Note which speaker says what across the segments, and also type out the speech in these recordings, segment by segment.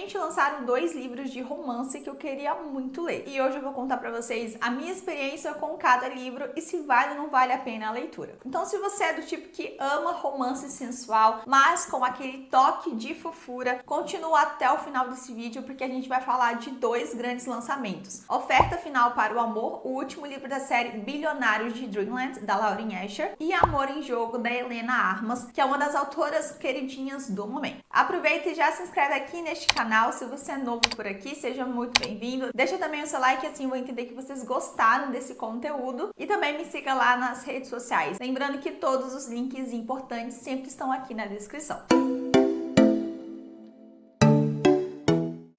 Speaker 1: recentemente lançaram 2 livros de romance que eu queria muito ler. E hoje eu vou contar pra vocês a minha experiência com cada livro e se vale ou não vale a pena a leitura. Então, se você é do tipo que ama romance sensual, mas com aquele toque de fofura, continua até o final desse vídeo porque a gente vai falar de 2 grandes lançamentos. Oferta Final para o Amor, o último livro da série Bilionários de Dreamland, da Lauren Asher, e Amor em Jogo, da Helena Armas, que é uma das autoras queridinhas do momento. Aproveita e já se inscreve aqui neste canal. Se você é novo por aqui, seja muito bem-vindo. Deixa também o seu like, assim eu vou entender que vocês gostaram desse conteúdo. E também me siga lá nas redes sociais. Lembrando que todos os links importantes sempre estão aqui na descrição.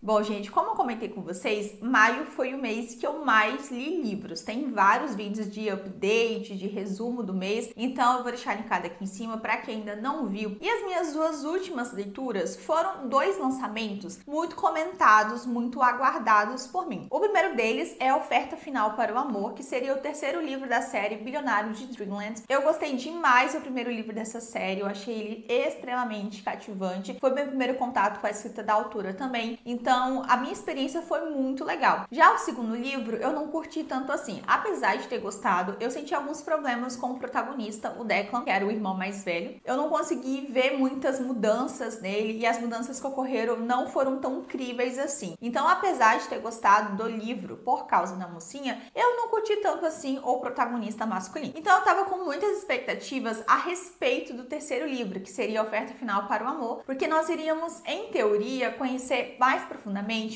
Speaker 1: Bom, gente, como eu comentei com vocês, maio foi o mês que eu mais li livros. Tem vários vídeos de update, de resumo do mês, então eu vou deixar linkado aqui em cima para quem ainda não viu. E as minhas 2 últimas leituras foram 2 lançamentos muito comentados, muito aguardados por mim. O primeiro deles é Oferta Final para o Amor, que seria o 3º livro da série Bilionários de Dreamland. Eu gostei demais do primeiro livro dessa série, eu achei ele extremamente cativante. Foi meu primeiro contato com a escrita da autora também, então a minha experiência foi muito legal. Já o segundo livro eu não curti tanto assim. Apesar de ter gostado, eu senti alguns problemas com o protagonista, o Declan, que era o irmão mais velho. Eu não consegui ver muitas mudanças nele e as mudanças que ocorreram não foram tão incríveis assim. Então, apesar de ter gostado do livro por causa da mocinha, eu não curti tanto assim o protagonista masculino. Então eu tava com muitas expectativas a respeito do 3º livro, que seria a Oferta Final para o Amor, porque nós iríamos, em teoria, conhecer mais profundamente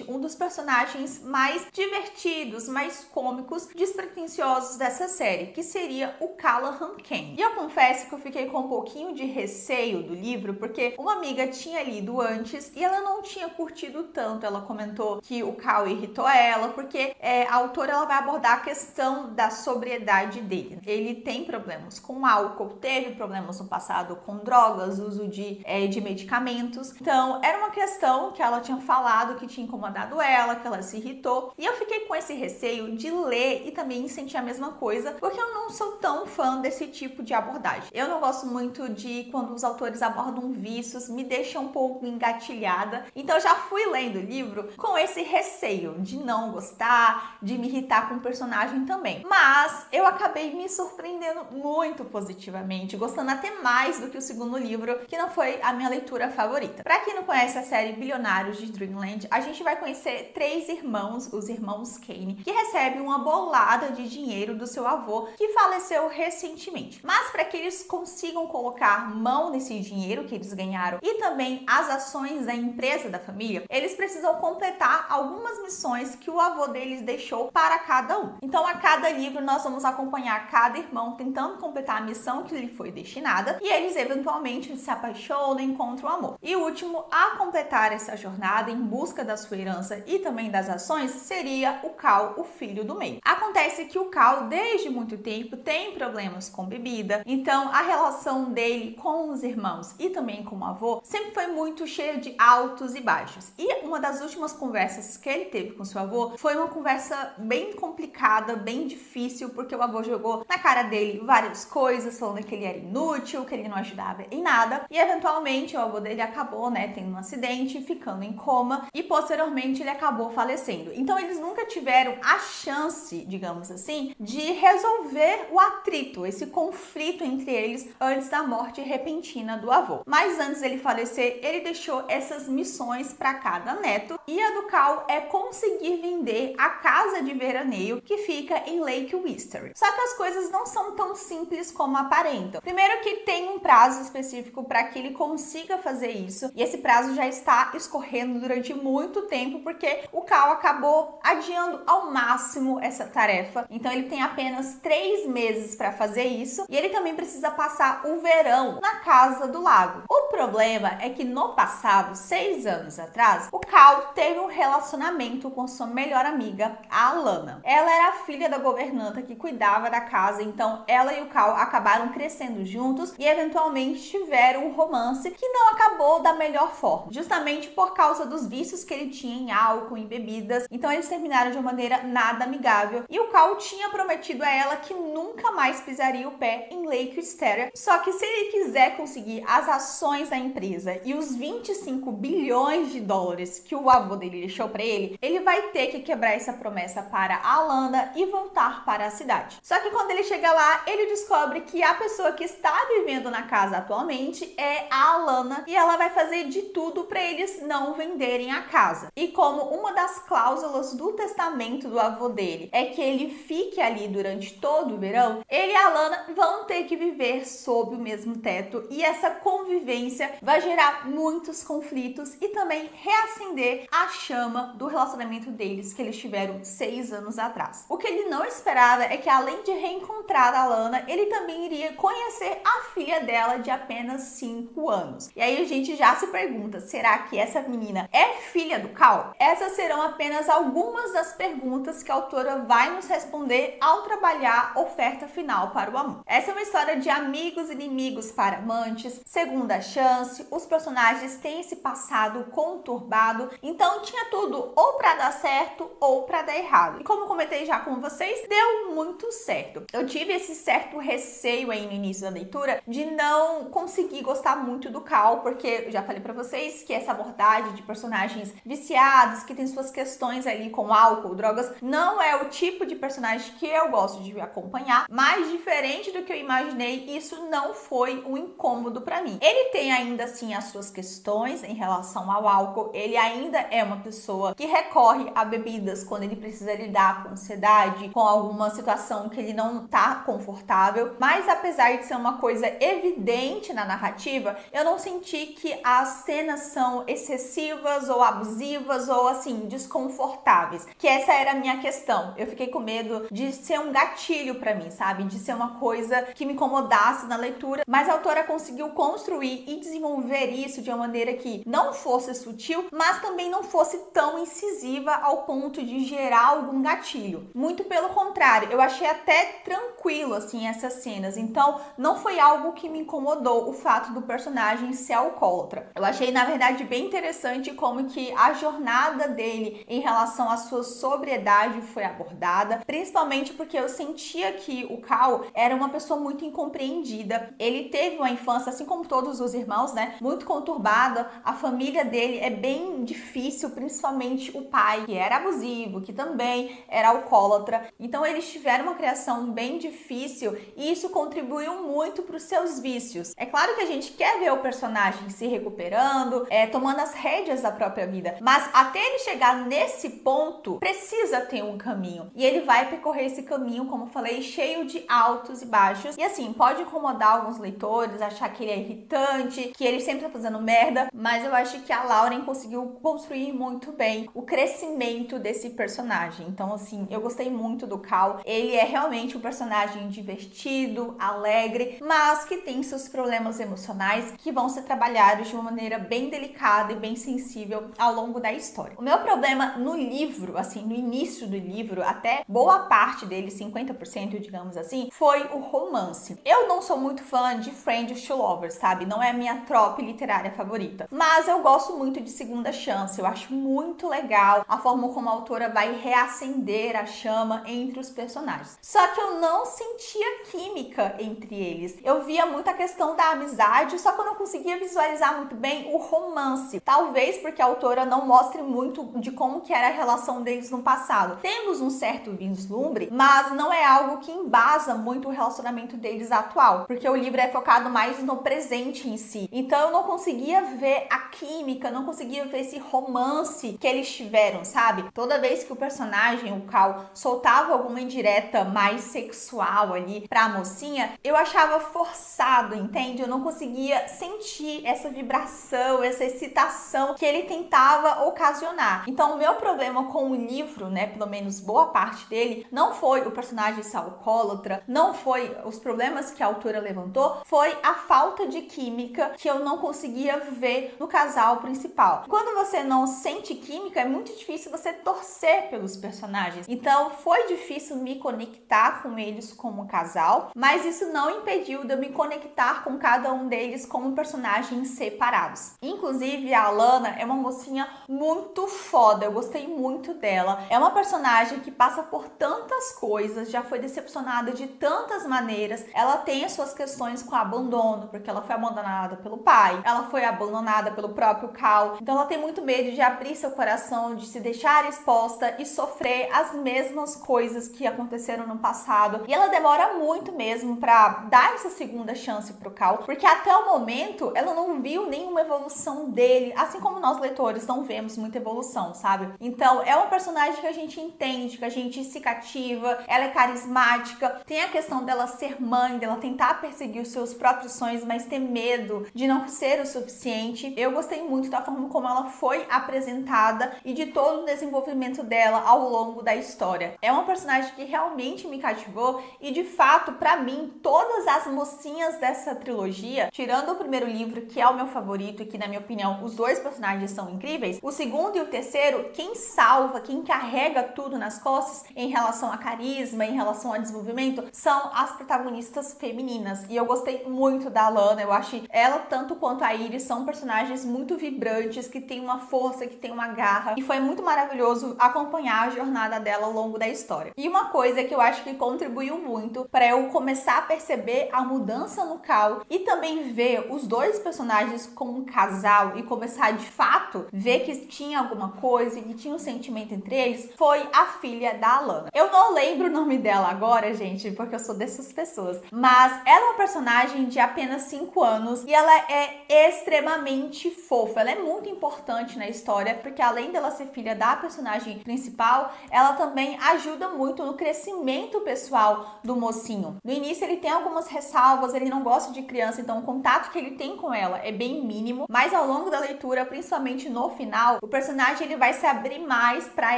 Speaker 1: um dos personagens mais divertidos, mais cômicos, despretensiosos dessa série, que seria o Callahan Cain. E eu confesso que eu fiquei com um pouquinho de receio do livro, porque uma amiga tinha lido antes e ela não tinha curtido tanto. Ela comentou que o Cal irritou ela, porque a autora ela vai abordar a questão da sobriedade dele. Ele tem problemas com álcool, teve problemas no passado com drogas, uso de medicamentos. Então, era uma questão que ela tinha falado que tinha incomodado ela, que ela se irritou. E eu fiquei com esse receio de ler e também sentir a mesma coisa, porque eu não sou tão fã desse tipo de abordagem. Eu não gosto muito de quando os autores abordam vícios, me deixa um pouco engatilhada. Então eu já fui lendo o livro com esse receio de não gostar, de me irritar com o personagem também. Mas eu acabei me surpreendendo muito positivamente, gostando até mais do que o segundo livro, que não foi a minha leitura favorita. Pra quem não conhece a série Bilionários de Dreamland, a gente vai conhecer 3 irmãos, os irmãos Cain, que recebem uma bolada de dinheiro do seu avô, que faleceu recentemente. Mas para que eles consigam colocar mão nesse dinheiro que eles ganharam e também as ações da empresa da família, eles precisam completar algumas missões que o avô deles deixou para cada um. Então, a cada livro, nós vamos acompanhar cada irmão tentando completar a missão que lhe foi destinada e eles eventualmente se apaixonam e encontram o amor. E o último a completar essa jornada em busca da sua herança e também das ações seria o Cal, o filho do meio. Acontece que o Cal, desde muito tempo, tem problemas com bebida, então a relação dele com os irmãos e também com o avô sempre foi muito cheia de altos e baixos. E uma das últimas conversas que ele teve com seu avô foi uma conversa bem complicada, bem difícil, porque o avô jogou na cara dele várias coisas, falando que ele era inútil, que ele não ajudava em nada, e eventualmente o avô dele acabou, tendo um acidente, ficando em coma, e posteriormente ele acabou falecendo. Então eles nunca tiveram a chance, digamos assim, de resolver o atrito, esse conflito entre eles antes da morte repentina do avô. Mas antes dele falecer, ele deixou essas missões para cada neto, e a do Cal é conseguir vender a casa de veraneio que fica em Lake Wisteria. Só que as coisas não são tão simples como aparentam. Primeiro que tem um prazo específico para que ele consiga fazer isso, e esse prazo já está escorrendo durante muito tempo, porque o Cal acabou adiando ao máximo essa tarefa. Então ele tem apenas 3 meses para fazer isso, e ele também precisa passar o verão na casa do lago. O problema é que no passado, 6 anos atrás, o Cal teve um relacionamento com sua melhor amiga, a Alana. Ela era a filha da governanta que cuidava da casa, então ela e o Cal acabaram crescendo juntos e eventualmente tiveram um romance que não acabou da melhor forma, justamente por causa dos vícios que ele tinha em álcool, em bebidas. Então eles terminaram de uma maneira nada amigável, e o Cal tinha prometido a ela que nunca mais pisaria o pé em Lake Wisteria, só que se ele quiser conseguir as ações da empresa e os 25 bilhões de dólares que o avô dele deixou para ele vai ter que quebrar essa promessa para a Alana e voltar para a cidade. Só que quando ele chega lá, ele descobre que a pessoa que está vivendo na casa atualmente é a Alana e ela vai fazer de tudo para eles não venderem a casa. E como uma das cláusulas do testamento do avô dele é que ele fique ali durante todo o verão, ele e a Alana vão ter que viver sob o mesmo teto e essa convivência vai gerar muitos conflitos e também reacender a chama do relacionamento deles que eles tiveram 6 anos atrás. O que ele não esperava é que, além de reencontrar a Alana, ele também iria conhecer a filha dela de apenas 5 anos. E aí a gente já se pergunta, será que essa menina é filha do Cal? Essas serão apenas algumas das perguntas que a autora vai nos responder ao trabalhar a oferta final para o amor. Essa é uma história de amigos e inimigos para amantes, segunda chance, os personagens têm esse passado conturbado, então tinha tudo ou para dar certo ou para dar errado. E como comentei já com vocês, deu muito certo. Eu tive esse certo receio aí no início da leitura de não conseguir gostar muito do Cal, porque eu já falei para vocês que essa abordagem de personagens viciados, que tem suas questões ali com álcool, drogas, não é o tipo de personagem que eu gosto de acompanhar, mas diferente do que eu imaginei, isso não foi um incômodo para mim. Ele tem ainda assim as suas questões em relação ao álcool, ele ainda é uma pessoa que recorre a bebidas quando ele precisa lidar com ansiedade, com alguma situação que ele não tá confortável, mas apesar de ser uma coisa evidente na narrativa, eu não senti que as cenas são excessivas ou abusivas ou assim, desconfortáveis, que essa era a minha questão. Eu fiquei com medo de ser um gatilho para mim, sabe? De ser uma coisa que me incomodasse na leitura, mas a autora conseguiu construir e desenvolver isso de uma maneira que não fosse sutil, mas também não fosse tão incisiva ao ponto de gerar algum gatilho. Muito pelo contrário, eu achei até tranquilo assim essas cenas, então não foi algo que me incomodou o fato do personagem ser alcoólatra. Eu achei na verdade bem interessante como que a jornada dele em relação à sua sobriedade foi abordada, principalmente porque eu sentia que o Cal era uma pessoa muito incompreendida. Ele teve uma infância, assim como todos os irmãos, né, muito conturbada. A família dele é bem difícil, principalmente o pai, que era abusivo, que também era alcoólatra. Então eles tiveram uma criação bem difícil e isso contribuiu muito para os seus vícios. É claro que a gente quer ver o personagem se recuperando, tomando as rédeas da própria vida, mas até ele chegar nesse ponto, precisa ter um caminho. E ele vai percorrer esse caminho, como eu falei, cheio de altos e baixos. E assim, pode incomodar alguns leitores, achar que ele é irritante, que ele sempre tá fazendo merda, mas eu acho que a Lauren conseguiu construir muito bem o crescimento desse personagem. Então, assim, eu gostei muito do Cal. Ele é realmente um personagem divertido, alegre, mas que tem seus problemas emocionais que vão ser trabalhados de uma maneira bem delicada e bem sensível ao longo da história. O meu problema no livro, assim, no início do livro, até boa parte dele, 50%, digamos assim, foi o romance. Eu não sou muito fã de Friends to Lovers, sabe? Não é a minha trope literária favorita. Mas eu gosto muito de Segunda Chance. Eu acho muito legal a forma como a autora vai reacender a chama entre os personagens. Só que eu não sentia química entre eles. Eu via muito a questão da amizade, só que eu não conseguia visualizar muito bem o romance. Talvez porque a autora não mostre muito de como que era a relação deles no passado. Temos um certo vislumbre, mas não é algo que embasa muito o relacionamento deles atual, porque o livro é focado mais no presente em si. Então eu não conseguia ver a química, não conseguia ver esse romance que eles tiveram, sabe? Toda vez que o personagem, o Cal, soltava alguma indireta mais sexual ali pra mocinha, eu achava forçado, entende? Eu não conseguia sentir essa vibração, essa excitação que ele tentava ocasionar. Então o meu problema com o livro, né, pelo menos boa parte dele, não foi o personagem ser alcoólatra, não foi os problemas que a autora levantou, foi a falta de química que eu não conseguia ver no casal principal. Quando você não sente química, é muito difícil você torcer pelos personagens. Então foi difícil me conectar com eles como casal, mas isso não impediu de eu me conectar com cada um deles como personagens separados. Inclusive a Alana é uma mocinha muito foda, eu gostei muito dela. É uma personagem que passa por tantas coisas, já foi decepcionada de tantas maneiras. Ela tem as suas questões com abandono, porque ela foi abandonada pelo pai, ela foi abandonada pelo próprio Cal, então ela tem muito medo de abrir seu coração, de se deixar exposta e sofrer as mesmas coisas que aconteceram no passado. E ela demora muito mesmo pra dar essa segunda chance pro Cal, porque até o momento ela não viu nenhuma evolução dele, assim como nós leitores não vemos muita evolução, sabe? Então é uma personagem que a gente entende, que a gente se cativa, ela é carismática, tem a questão dela ser mãe, dela tentar perseguir os seus próprios sonhos, mas ter medo de não ser o suficiente. Eu gostei muito da forma como ela foi apresentada e de todo o desenvolvimento dela ao longo da história. É uma personagem que realmente me cativou e, de fato, pra mim, todas as mocinhas dessa trilogia, tirando o primeiro livro, que é o meu favorito e que, na minha opinião, os dois personagens são incríveis, o segundo e o terceiro, quem salva, quem carrega tudo nas costas em relação a carisma, em relação a desenvolvimento, são as protagonistas femininas. E eu gostei muito da Lana, eu acho ela, tanto quanto a Iris, são personagens muito vibrantes, que tem uma força, que tem uma garra, e foi muito maravilhoso acompanhar a jornada dela ao longo da história. E uma coisa que eu acho que contribuiu muito para eu começar a perceber a mudança no Cal e também ver os dois personagens como um casal e começar de fato ver que tinha alguma coisa e que tinha um sentimento entre eles, foi a filha da Alana. Eu não lembro o nome dela agora, gente, porque eu sou dessas pessoas, mas ela é uma personagem de apenas 5 anos e ela é extremamente fofa. Ela é muito importante na história, porque além dela ser filha da personagem principal, ela também ajuda muito no crescimento pessoal do mocinho. No início ele tem algumas ressalvas, ele não gosta de criança, então o contato que ele tem com ela é bem mínimo, mas ao longo da leitura, principalmente no final, o personagem ele vai se abrir mais para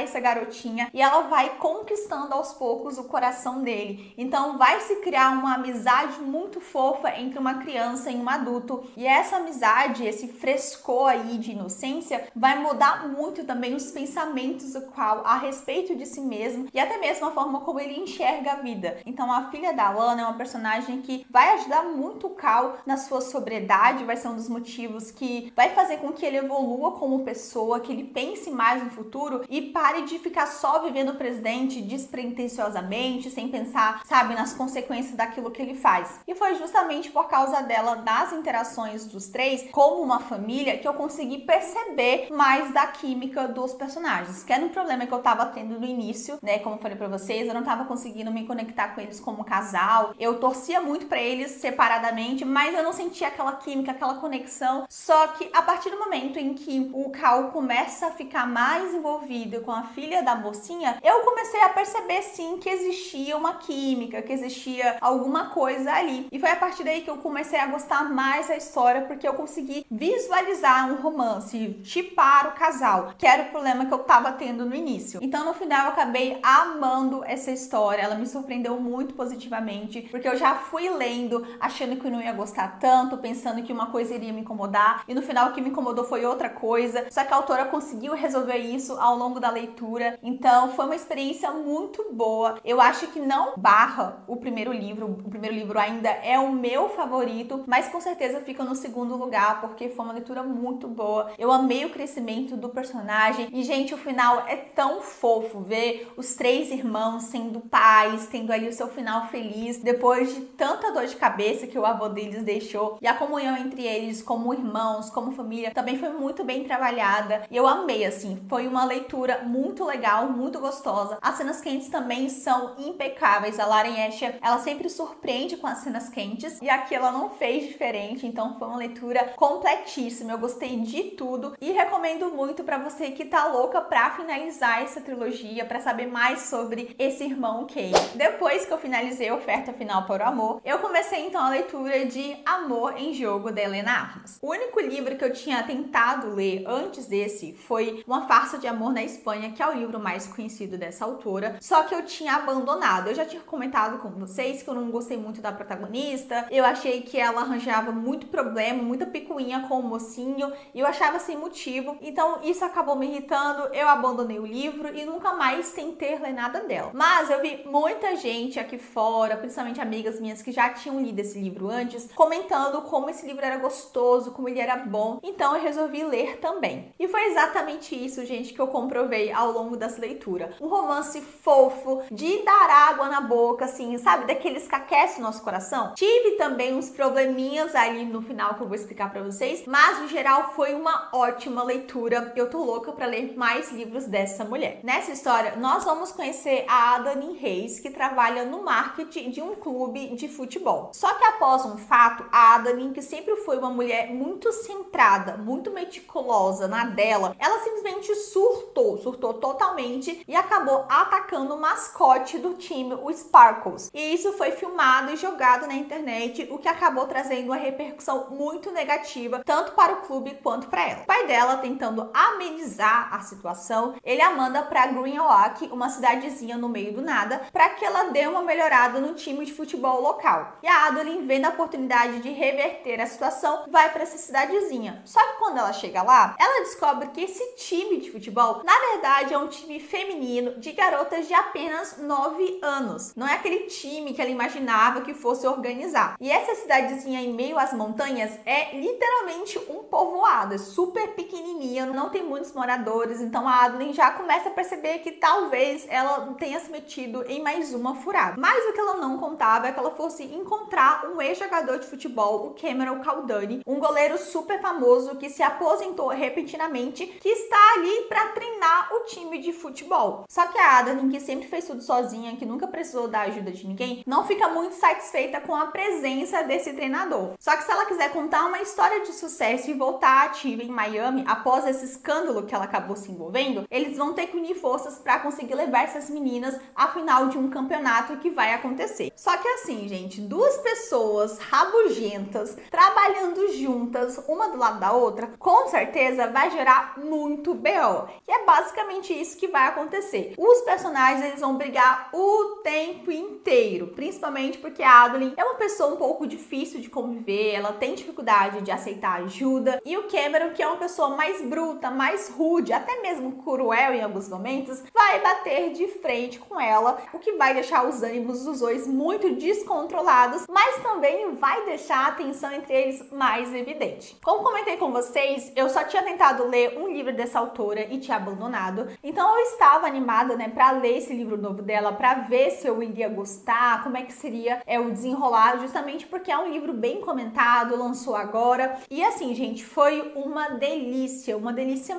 Speaker 1: essa garotinha e ela vai conquistando aos poucos o coração dele. Então vai se criar uma amizade muito fofa entre uma criança e um adulto, e essa amizade, esse frescor aí de inocência, vai mudar muito também os pensamentos do Cal a respeito de si mesmo e até mesmo a forma como ele enxerga a vida. Então a filha da Lana é uma personagem que vai ajudar muito o Cal na sua sobriedade, vai ser um dos motivos que vai fazer com que ele evolua como pessoa, que ele pense mais no futuro e pare de ficar só vivendo o presente despretensiosamente, sem pensar, sabe, nas consequências daquilo que ele faz. E foi justamente por causa dela, das interações dos três, como uma família, que eu consegui perceber mais da química dos personagens, que era um problema que eu tava tendo no início, né, como eu falei pra vocês, eu não tava conseguindo me conectar com eles como casal, eu torcia muito pra eles separadamente, mas eu não sentia aquela química, aquela conexão. Só que a partir do momento em que o Cal começa a ficar mais envolvido com a filha da mocinha, eu comecei a perceber sim que existia uma química, que existia alguma coisa ali. E foi a partir daí que eu comecei a gostar mais da história, porque eu consegui visualizar um romance, shippar o casal, que era o problema que eu tava tendo no início. Então no final eu acabei amando essa história, ela me surpreendeu muito positivamente, porque eu já fui lendo achando que eu não ia gostar tanto, pensando que uma coisa iria me incomodar, e no final o que me incomodou foi outra coisa, só que a autora conseguiu resolver isso ao longo da leitura, então foi uma experiência muito boa. Eu acho que não barra o primeiro livro ainda é o meu favorito, mas com certeza fica no segundo lugar, porque foi uma leitura muito boa. Eu amei o crescimento do personagem, e gente, o final é tão fofo, ver os três irmãos sendo pais, tendo ali o seu final feliz, depois de tanta dor de cabeça que o avô deles deixou, e a comunhão entre eles como irmãos, como família, também foi muito bem trabalhada, e eu amei, assim, foi uma leitura muito legal, muito gostosa. As cenas quentes também são impecáveis, a Lauren Asher, ela sempre surpreende com as cenas quentes, e aqui ela não fez diferente, então foi uma leitura completíssima, eu gostei de tudo, e recomendo muito pra você que tá louca pra finalizar essa trilogia, pra saber mais sobre esse irmão Kay. Depois que eu finalizei a Oferta Final para o Amor, eu comecei então a leitura de Amor em Jogo, da Helena Armas. O único livro que eu tinha tentado ler antes desse foi Uma Farsa de Amor na Espanha, que é o livro mais conhecido dessa autora, só que eu tinha abandonado. Eu já tinha comentado com vocês que eu não gostei muito da protagonista, eu achei que ela arranjava muito problema, muita picuinha com o mocinho, e eu achava sem motivo, então isso acabou me irritando, eu abandonei o livro e nunca mais tentei ler nada dela. Mas eu vi muita gente aqui fora, principalmente amigas minhas que já tinham lido esse livro antes, comentando como esse livro era gostoso, como ele era bom, então eu resolvi ler também. E foi exatamente isso, gente, que eu comprovei ao longo dessa leitura. Um romance fofo, de dar água na boca, assim, sabe? Daqueles que aquecem o nosso coração. Tive também uns probleminhas ali detalhe no final que eu vou explicar pra vocês, mas no geral foi uma ótima leitura. Eu tô louca pra ler mais livros dessa mulher. Nessa história, nós vamos conhecer a Adeline Reis, que trabalha no marketing de um clube de futebol. Só que após um fato, a Adeline, que sempre foi uma mulher muito centrada, muito meticulosa na dela, ela simplesmente surtou totalmente e acabou atacando o mascote do time, o Sparkles. E isso foi filmado e jogado na internet, o que acabou trazendo uma repercussão muito negativa, tanto para o clube quanto para ela. O pai dela, tentando amenizar a situação, ele a manda para Green Oak, uma cidadezinha no meio do nada, para que ela dê uma melhorada no time de futebol local. E a Adeline, vendo a oportunidade de reverter a situação, vai para essa cidadezinha. Só que quando ela chega lá, ela descobre que esse time de futebol, na verdade, é um time feminino de garotas de apenas 9 anos. Não é aquele time que ela imaginava que fosse organizar. E essa cidadezinha em meio às montanhas é literalmente um povoado, é super pequenininha, não tem muitos moradores, então a Adeline já começa a perceber que talvez ela tenha se metido em mais uma furada. Mas o que ela não contava é que ela fosse encontrar um ex-jogador de futebol, o Cameron Caldani, um goleiro super famoso que se aposentou repentinamente, que está ali para treinar o time de futebol. Só que a Adeline, que sempre fez tudo sozinha, que nunca precisou da ajuda de ninguém, não fica muito satisfeita com a presença desse treinador. Só que se ela quiser contar uma história de sucesso e voltar ativa em Miami após esse escândalo que ela acabou se envolvendo, eles vão ter que unir forças para conseguir levar essas meninas à final de um campeonato que vai acontecer. Só que assim, gente, duas pessoas rabugentas trabalhando juntas, uma do lado da outra, com certeza vai gerar muito BO. E é basicamente isso que vai acontecer. Os personagens, eles vão brigar o tempo inteiro, principalmente porque a Adeline é uma pessoa um pouco difícil de conviver, ela tem dificuldade de aceitar ajuda, e o Cameron, que é uma pessoa mais bruta, mais rude, até mesmo cruel em alguns momentos, vai bater de frente com ela, o que vai deixar os ânimos dos dois muito descontrolados, mas também vai deixar a tensão entre eles mais evidente. Como comentei com vocês, eu só tinha tentado ler um livro dessa autora e tinha abandonado, então eu estava animada, né, para ler esse livro novo dela, para ver se eu iria gostar, como é que seria o desenrolar, justamente porque é um livro bem comentado, lançou agora, e assim, gente, foi uma delícia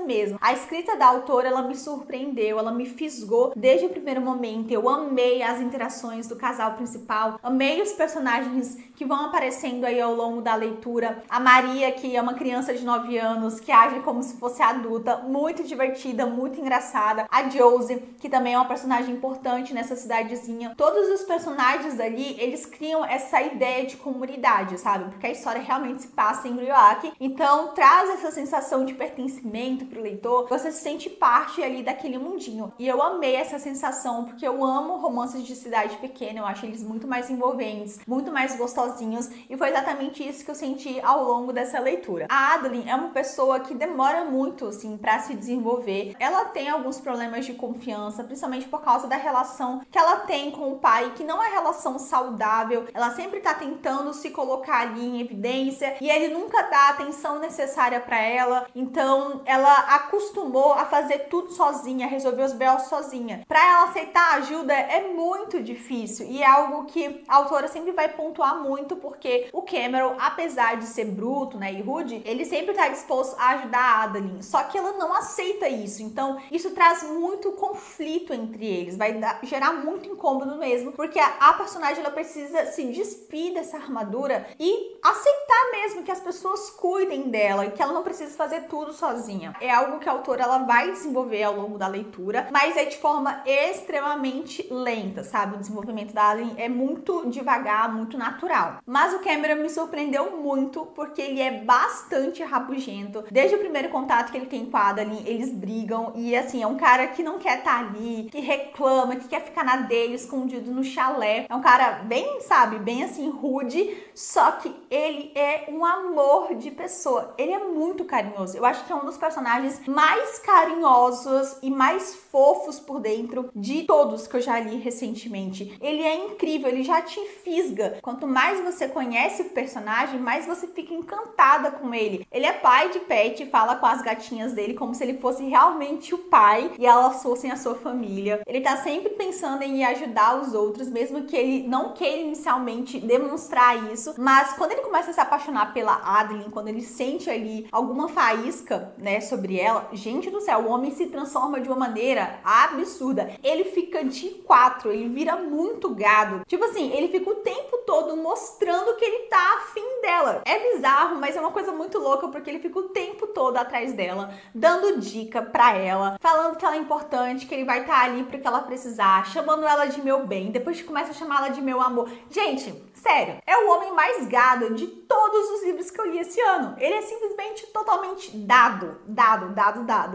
Speaker 1: mesmo. A escrita da autora, ela me surpreendeu, ela me fisgou desde o primeiro momento. Eu amei as interações do casal principal, amei os personagens que vão aparecendo aí ao longo da leitura. A Maria, que é uma criança de 9 anos, que age como se fosse adulta, muito divertida, muito engraçada. A Josie, que também é uma personagem importante nessa cidadezinha. Todos os personagens ali, eles criam essa ideia de comunidade, sabe? Porque a história realmente se passa em Rioak, então traz essa sensação de pertencimento pro leitor, você se sente parte ali daquele mundinho. E eu amei essa sensação, porque eu amo romances de cidade pequena, eu acho eles muito mais envolventes, muito mais gostosinhos, e foi exatamente isso que eu senti ao longo dessa leitura. A Adeline é uma pessoa que demora muito, assim, pra se desenvolver. Ela tem alguns problemas de confiança, principalmente por causa da relação que ela tem com o pai, que não é relação saudável. Ela sempre tá tentando se colocar ali em evidência, e ele nunca dá a atenção necessária pra ela, então ela acostumou a fazer tudo sozinha, resolver os B.O. sozinha. Pra ela aceitar ajuda é muito difícil, e é algo que a autora sempre vai pontuar muito, porque o Cameron, apesar de ser bruto, né, e rude, ele sempre tá disposto a ajudar a Adeline, só que ela não aceita isso, então isso traz muito conflito entre eles, vai gerar muito incômodo mesmo, porque a personagem, ela precisa se despir dessa armadura e aceitar mesmo que as pessoas cuidem dela e que ela não precisa fazer tudo sozinha. É algo que a autora, ela vai desenvolver ao longo da leitura, mas é de forma extremamente lenta, sabe? O desenvolvimento da Adeline é muito devagar, muito natural. Mas o Cameron me surpreendeu muito, porque ele é bastante rabugento. Desde o primeiro contato que ele tem com a Adeline, eles brigam, e assim, é um cara que não quer estar ali, que reclama, que quer ficar na dele, escondido no chalé. É um cara bem, sabe, bem assim, rude, só que ele é um amor de pessoa. Ele é muito carinhoso. Eu acho que é um dos personagens mais carinhosos e mais fofos por dentro de todos que eu já li recentemente. Ele é incrível, ele já te fisga. Quanto mais você conhece o personagem, mais você fica encantada com ele. Ele é pai de pet, fala com as gatinhas dele como se ele fosse realmente o pai e elas fossem a sua família. Ele tá sempre pensando em ajudar os outros, mesmo que ele não queira inicialmente demonstrar isso, mas quando ele começa começa a se apaixonar pela Adeline, quando ele sente ali alguma faísca, né, sobre ela, gente do céu, o homem se transforma de uma maneira absurda. Ele fica de 4, ele vira muito gado. Tipo assim, ele fica o tempo todo mostrando que ele tá afim dela. É bizarro, mas é uma coisa muito louca, porque ele fica o tempo todo atrás dela, dando dica pra ela, falando que ela é importante, que ele vai estar ali pro que ela precisar, chamando ela de meu bem, depois começa a chamar ela de meu amor. Gente, sério, é o homem mais gado de todos os livros que eu li esse ano. Ele é simplesmente totalmente dado.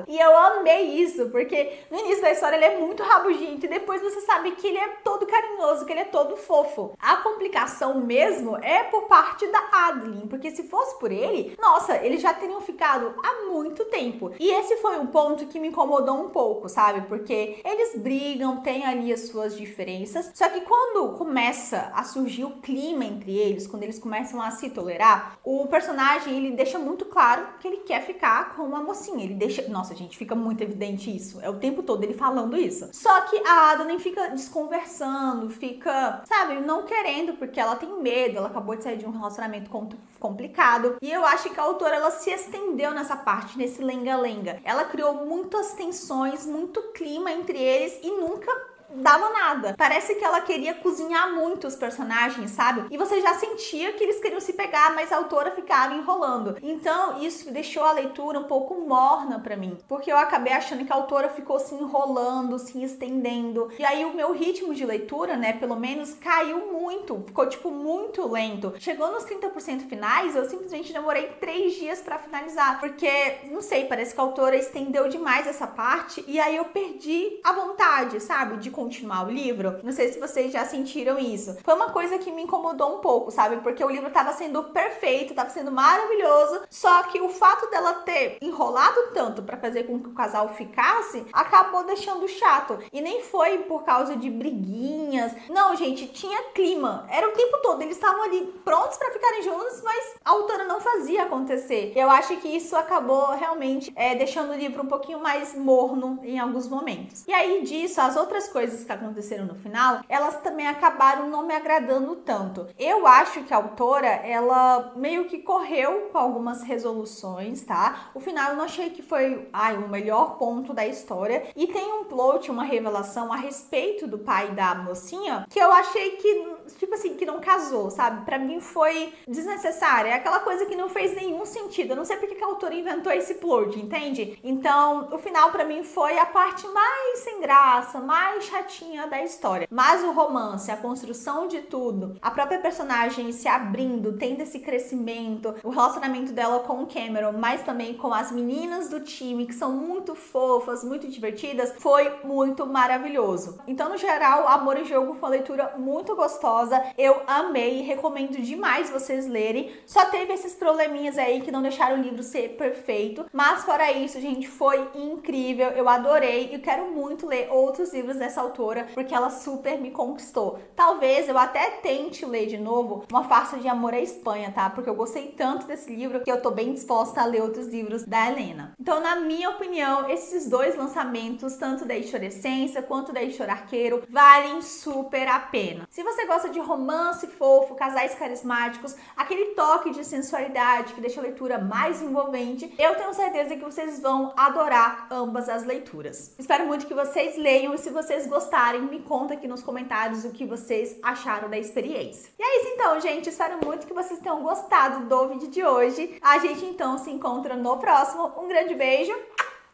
Speaker 1: E eu amei isso, porque no início da história ele é muito rabugento e depois você sabe que ele é todo carinhoso, que ele é todo fofo. A complicação mesmo é por parte da Adeline, porque se fosse por ele, nossa, eles já teriam ficado há muito tempo. E esse foi um ponto que me incomodou um pouco, sabe? Porque eles brigam, tem ali as suas diferenças, só que quando começa a surgir o clima entre eles, quando eles começam a se tolerar, o personagem, ele deixa muito claro que ele quer ficar com a mocinha. Ele deixa... Nossa, gente, fica muito evidente isso. É o tempo todo ele falando isso. Só que a Ada nem fica desconversando, fica, sabe, não querendo, porque ela tem medo, ela acabou de sair de um relacionamento complicado. E eu acho que a autora, ela se estendeu nessa parte, nesse lenga-lenga. Ela criou muitas tensões, muito clima entre eles e nunca dava nada. Parece que ela queria cozinhar muito os personagens, sabe? E você já sentia que eles queriam se pegar, mas a autora ficava enrolando. Então, isso deixou a leitura um pouco morna pra mim, porque eu acabei achando que a autora ficou se enrolando, se estendendo. E aí o meu ritmo de leitura, né, pelo menos, caiu muito. Ficou, tipo, muito lento. Chegou nos 30% finais, eu simplesmente demorei 3 dias pra finalizar, porque, não sei, parece que a autora estendeu demais essa parte, e aí eu perdi a vontade, sabe, de continuar o livro. Não sei se vocês já sentiram isso. Foi uma coisa que me incomodou um pouco, sabe? Porque o livro tava sendo perfeito, tava sendo maravilhoso, só que o fato dela ter enrolado tanto pra fazer com que o casal ficasse, acabou deixando chato. E nem foi por causa de briguinhas. Não, gente, tinha clima. Era o tempo todo. Eles estavam ali prontos pra ficarem juntos, mas a autora não fazia acontecer. Eu acho que isso acabou realmente deixando o livro um pouquinho mais morno em alguns momentos. E aí disso, as outras coisas que aconteceram no final, elas também acabaram não me agradando tanto. Eu acho que a autora, ela meio que correu com algumas resoluções, tá? O final eu não achei que foi, o melhor ponto da história. E tem um plot, uma revelação a respeito do pai da mocinha, que eu achei que, tipo assim, que não casou, sabe? Pra mim foi desnecessária. É aquela coisa que não fez nenhum sentido. Eu não sei porque que a autora inventou esse plot, entende? Então, o final pra mim foi a parte mais sem graça, mais chatinha da história. Mas o romance, a construção de tudo, a própria personagem se abrindo, tendo esse crescimento, o relacionamento dela com o Cameron, mas também com as meninas do time, que são muito fofas, muito divertidas, foi muito maravilhoso. Então, no geral, Amor e Jogo foi uma leitura muito gostosa. Eu amei e recomendo demais vocês lerem. Só teve esses probleminhas aí que não deixaram o livro ser perfeito, mas fora isso, gente, foi incrível. Eu adorei e quero muito ler outros livros dessa autora, porque ela super me conquistou. Talvez eu até tente ler de novo Uma Farsa de Amor à Espanha, tá? Porque eu gostei tanto desse livro que eu tô bem disposta a ler outros livros da Helena. Então, na minha opinião, esses dois lançamentos, tanto da Editora Essência quanto da Editora Arqueiro, valem super a pena. Se você gosta de romance fofo, casais carismáticos, aquele toque de sensualidade que deixa a leitura mais envolvente, eu tenho certeza que vocês vão adorar ambas as leituras. Espero muito que vocês leiam e se vocês gostarem, me conta aqui nos comentários o que vocês acharam da experiência. E é isso então, gente. Espero muito que vocês tenham gostado do vídeo de hoje. A gente então se encontra no próximo. Um grande beijo.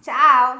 Speaker 1: Tchau!